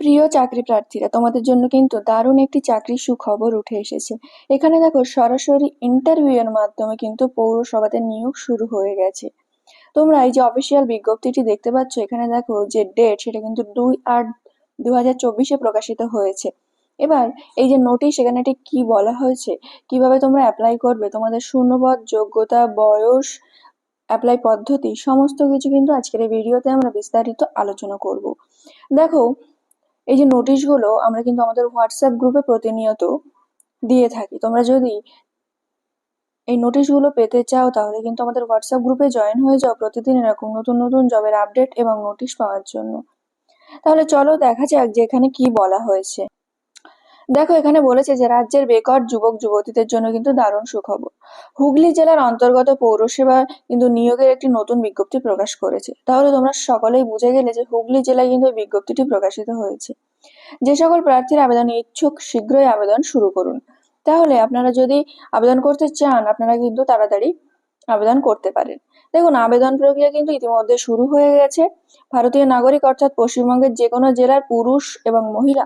প্রিয় চাকরি প্রার্থীরা, তোমাদের জন্য কিন্তু দারুণ একটি চাকরির সুখবর উঠে এসেছে। এখানে দেখো, সরাসরি ইন্টারভিউ এর মাধ্যমে কিন্তু পৌরসভাতে নিয়োগ শুরু হয়ে গেছে। তোমরা এই যে অফিসিয়াল বিজ্ঞপ্তিটি দেখতে পাচ্ছ, এখানে দেখো যে ডেট, সেটা কিন্তু 2/8/2024 প্রকাশিত হয়েছে। এবার এই যে নোটিশ, এখানে ঠিক কি বলা হয়েছে, কিভাবে তোমরা অ্যাপ্লাই করবে, তোমাদের শূন্যপদ, যোগ্যতা, বয়স, অ্যাপ্লাই পদ্ধতি, সমস্ত কিছু কিন্তু আজকের এই ভিডিওতে আমরা বিস্তারিত আলোচনা করব। দেখো, এই যে নোটিশগুলো আমরা কিন্তু আমাদের হোয়াটসঅ্যাপ গ্রুপে প্রতিনিয়ত দিয়ে থাকি। তোমরা যদি এই নোটিশগুলো পেতে চাও, তাহলে কিন্তু আমাদের হোয়াটসঅ্যাপ গ্রুপে জয়েন হয়ে যাও প্রতিদিন এরকম নতুন নতুন জবের আপডেট এবং নোটিশ পাওয়ার জন্য। তাহলে চলো দেখা যাক যে এখানে কি বলা হয়েছে। দেখো, এখানে বলেছে যে রাজ্যের বেকার যুবক যুবতীদের জন্য কিন্তু দারুণ সুখবর। হুগলি জেলার অন্তর্গত পৌরসেবা কিন্তু নিয়োগের একটি নতুন বিজ্ঞপ্তি প্রকাশ করেছে। তাহলে তোমরা সকলেই বুঝে গেলে যে হুগলি জেলায় কিন্তু এই বিজ্ঞপ্তিটি প্রকাশিত হয়েছে। যে সকল প্রার্থীরা আবেদনে ইচ্ছুক, শীঘ্রই আবেদন শুরু করুন। তাহলে আপনারা যদি আবেদন করতে চান, আপনারা কিন্তু তাড়াতাড়ি আবেদন করতে পারেন। দেখুন, আবেদন প্রক্রিয়া কিন্তু ইতিমধ্যে শুরু হয়ে গেছে। ভারতীয় নাগরিক অর্থাৎ পশ্চিমবঙ্গের যে কোনো জেলার পুরুষ এবং মহিলা,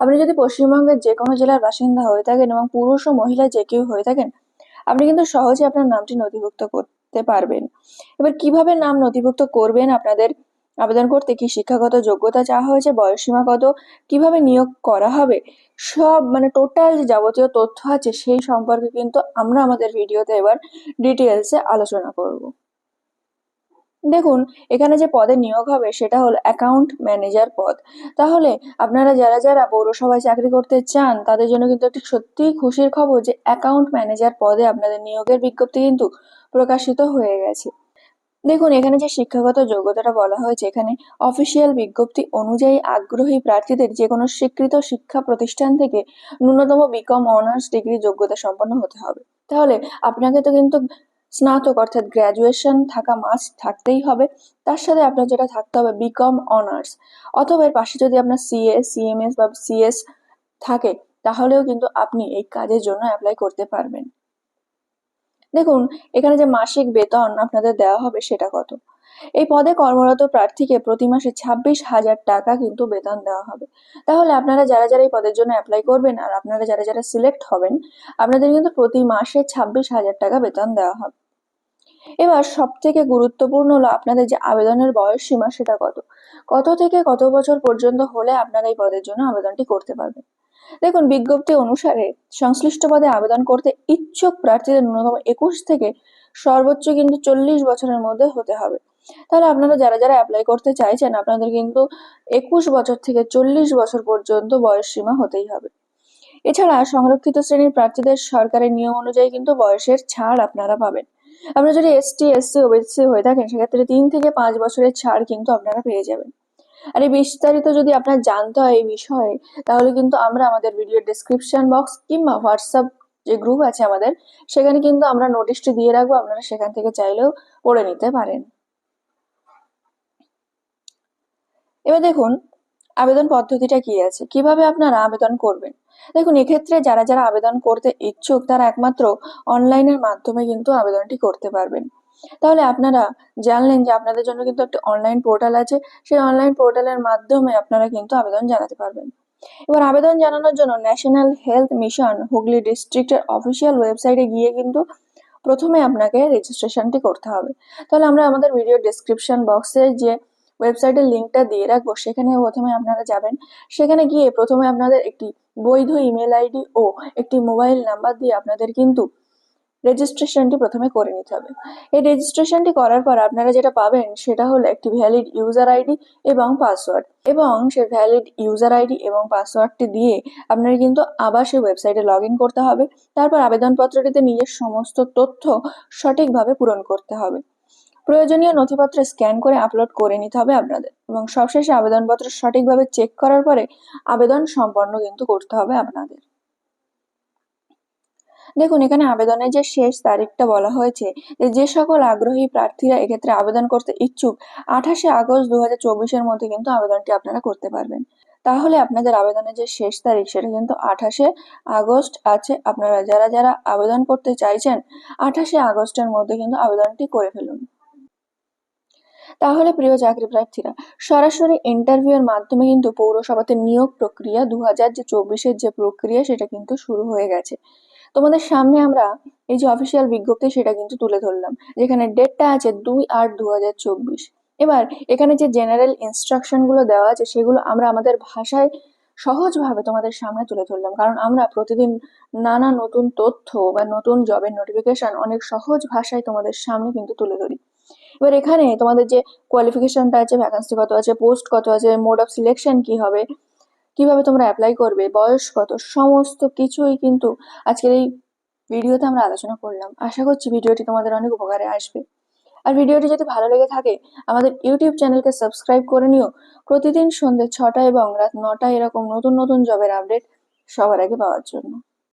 আপনি যদি পশ্চিমবঙ্গের যে কোনো জেলার বাসিন্দা হয়ে থাকেন এবং পুরুষ ও মহিলা যে কেউ হয়ে থাকেন, আপনি কিন্তু সহজে আপনার নামটি নথিভুক্ত করতে পারবেন। এবার কিভাবে নাম নথিভুক্ত করবেন, আপনাদের আবেদন করতে কি শিক্ষাগত যোগ্যতা চাওয়া হয়েছে, বয়সসীমা কত, কিভাবে নিয়োগ করা হবে, সব মানে টোটাল যে যাবতীয় তথ্য আছে সেই সম্পর্কে কিন্তু আমরা আমাদের ভিডিওতে এবার ডিটেলসে আলোচনা করব। দেখুন, এখানে যে পদে নিয়োগ হবে সেটা হলো অ্যাকাউন্ট ম্যানেজার পদ। তাহলে আপনারা যারা যারা পৌরসভায় চাকরি করতে চান, তাদের জন্য কিন্তু একটি সত্যিই খুশির খবর যে অ্যাকাউন্ট ম্যানেজার পদে আপনাদের নিয়োগের বিজ্ঞপ্তি কিন্তু প্রকাশিত হয়ে গেছে। দেখুন, এখানে যে শিক্ষাগত যোগ্যতাটা বলা হয়েছে, এখানে অফিসিয়াল বিজ্ঞপ্তি অনুযায়ী আগ্রহী প্রার্থীদের যে কোনো স্বীকৃত শিক্ষা প্রতিষ্ঠান থেকে ন্যূনতম বিকম অনার্স ডিগ্রি যোগ্যতা সম্পন্ন হতে হবে। তাহলে আপনাকে তো কিন্তু স্নাতক অর্থাৎ গ্র্যাজুয়েশন থাকা মাস্ট থাকতেই হবে। তার সাথে আপনার যেটা থাকতে হবে বিকম অনার্স, অথবা এর পাশে যদি আপনার সিএ, সিএমএস বা সিএস থাকে, তাহলেও কিন্তু আপনি এই কাজের জন্য অ্যাপ্লাই করতে পারবেন। দেখুন, এখানে যে মাসিক বেতন আপনাদের দেওয়া হবে সেটা কত। এই পদে কর্মরত প্রার্থীকে প্রতি মাসে 26,000 টাকা কিন্তু বেতন দেওয়া হবে। তাহলে আপনারা যারা যারা এই পদের জন্য অ্যাপ্লাই করবেন আর আপনারা যারা যারা সিলেক্ট হবেন, আপনাদের কিন্তু প্রতি মাসে 26,000 টাকা বেতন দেওয়া হবে। এবার সব থেকে গুরুত্বপূর্ণ হলো আপনাদের যে আবেদনের বয়স সীমা সেটা কত, কত থেকে কত বছর পর্যন্ত হলে আপনারা এই পদের জন্য আবেদনটি করতে পারবেন। দেখুন, বিজ্ঞপ্তি অনুসারে সংশ্লিষ্ট পদে আবেদন করতে ইচ্ছুক প্রার্থীদের ন্যূনতম 21 থেকে সর্বোচ্চ কিন্তু 40 বছরের মধ্যে হতে হবে। তাহলে আপনারা যারা যারা অ্যাপ্লাই করতে চাইছেন, আপনাদের কিন্তু 21 বছর থেকে 40 বছর পর্যন্ত বয়স সীমা হতেই হবে। এছাড়া সংরক্ষিত শ্রেণীর প্রার্থীদের সরকারের নিয়ম অনুযায়ী কিন্তু বয়সের ছাড় আপনারা পাবেন। আপনারা যদি এসটি, এসসি, ওবিসি হয়ে থাকেন, সেক্ষেত্রে 3 থেকে 5 বছরের ছাড় কিন্তু আপনারা পেয়ে যাবেন। আর এই বিস্তারিত যদি আপনার জানতে হয় এই বিষয়ে, তাহলে কিন্তু আমরা আমাদের ভিডিও ডেসক্রিপশন বক্স কিংবা হোয়াটসঅ্যাপ যে গ্রুপ আছে আমাদের, সেখানে কিন্তু আমরা নোটিশটি দিয়ে রাখবো, আপনারা সেখান থেকে চাইলেও পড়ে নিতে পারেন। এবার দেখুন, আবেদন পদ্ধতিটা কি আছে, কিভাবে আপনারা আবেদন করবেন। দেখুন, এক্ষেত্রে যারা যারা আবেদন করতে ইচ্ছুক, তারা একমাত্র অনলাইনের মাধ্যমে কিন্তু আবেদনটি করতে পারবেন। তাহলে আপনারা জানলেন যে আপনাদের জন্য কিন্তু একটা অনলাইন পোর্টাল আছে, সেই অনলাইন পোর্টালের মাধ্যমে আপনারা কিন্তু আবেদন জানাতে পারবেন। এবার আবেদন জানানোর জন্য ন্যাশনাল হেলথ মিশন হুগলি ডিস্ট্রিক্টের অফিসিয়াল ওয়েবসাইটে গিয়ে কিন্তু প্রথমে আপনাকে রেজিস্ট্রেশনটি করতে হবে। তাহলে আমরা আমাদের ভিডিও ডেসক্রিপশন বক্সে যে ওয়েবসাইটের লিঙ্কটা দিয়ে রাখবো, সেখানে প্রথমে আপনারা যাবেন। সেখানে গিয়ে প্রথমে আপনাদের একটি বৈধ ইমেল আইডি ও একটি মোবাইল নাম্বার দিয়ে আপনাদের কিন্তু রেজিস্ট্রেশনটি প্রথমে করে নিতে হবে। এই রেজিস্ট্রেশনটি করার পর আপনারা যেটা পাবেন সেটা হলো একটি ভ্যালিড ইউজার আইডি এবং পাসওয়ার্ড, এবং সেই ভ্যালিড ইউজার আইডি এবং পাসওয়ার্ডটি দিয়ে আপনারা কিন্তু আবার সেই ওয়েবসাইটে লগ ইন করতে হবে। তারপর আবেদনপত্রটিতে নিজের সমস্ত তথ্য সঠিকভাবে পূরণ করতে হবে। প্রয়োজনীয় নথিপত্র স্ক্যান করে আপলোড করে নিতে হবে আপনাদের, এবং সবশেষে আবেদনপত্র সঠিকভাবে চেক করার পরে আবেদন সম্পন্ন কিন্তু করতে হবে আপনাদের। দেখুন, এখানে আবেদনের যে শেষ তারিখটা বলা হয়েছে, যে সকল আগ্রহী প্রার্থীরা এক্ষেত্রে আবেদন করতে ইচ্ছুক, 28শে আগস্ট 2024-এর মধ্যে কিন্তু আবেদনটি আপনারা করতে পারবেন। তাহলে আপনাদের আবেদনের যে শেষ তারিখ সেটা কিন্তু 28শে আগস্ট আছে। আপনারা যারা যারা আবেদন করতে চাইছেন, 28শে আগস্টের মধ্যে কিন্তু আবেদনটি করে ফেলুন। তাহলে প্রিয় চাকরি প্রার্থীরা, সরাসরি ইন্টারভিউ এর মাধ্যমে কিন্তু পৌরসভাতে নিয়োগ প্রক্রিয়া 2024-এর যে প্রক্রিয়া সেটা কিন্তু শুরু হয়ে গেছে। তোমাদের সামনে আমরা এই যে অফিসিয়াল বিজ্ঞপ্তি সেটা কিন্তু তুলে ধরলাম, যেখানে ডেটটা আছে 2/8/2024। এবার এখানে যে জেনারেল ইনস্ট্রাকশন গুলো দেওয়া আছে সেগুলো আমরা আমাদের ভাষায় সহজভাবে তোমাদের সামনে তুলে ধরলাম, কারণ আমরা প্রতিদিন নানা নতুন তথ্য বা নতুন জবের নোটিফিকেশন অনেক সহজ ভাষায় তোমাদের সামনে কিন্তু তুলে ধরি। এবার এখানে তোমাদের যে কোয়ালিফিকেশনটা আছে, ভ্যাকান্সি কত আছে, পোস্ট কত আছে, মোড অফ সিলেকশন কি হবে, কিভাবে তোমরা অ্যাপ্লাই করবে, বয়স কত, সমস্ত কিছুই কিন্তু আজকের এই ভিডিওতে আমরা আলোচনা করলাম। আশা করছি ভিডিওটি তোমাদের অনেক উপকারে আসবে। আর ভিডিওটি যদি ভালো লেগে থাকে আমাদের ইউটিউব চ্যানেলকে সাবস্ক্রাইব করে নিও, প্রতিদিন সন্ধ্যে 6টা এবং রাত 9টায় এরকম নতুন নতুন জবের আপডেট সবার আগে পাওয়ার জন্য।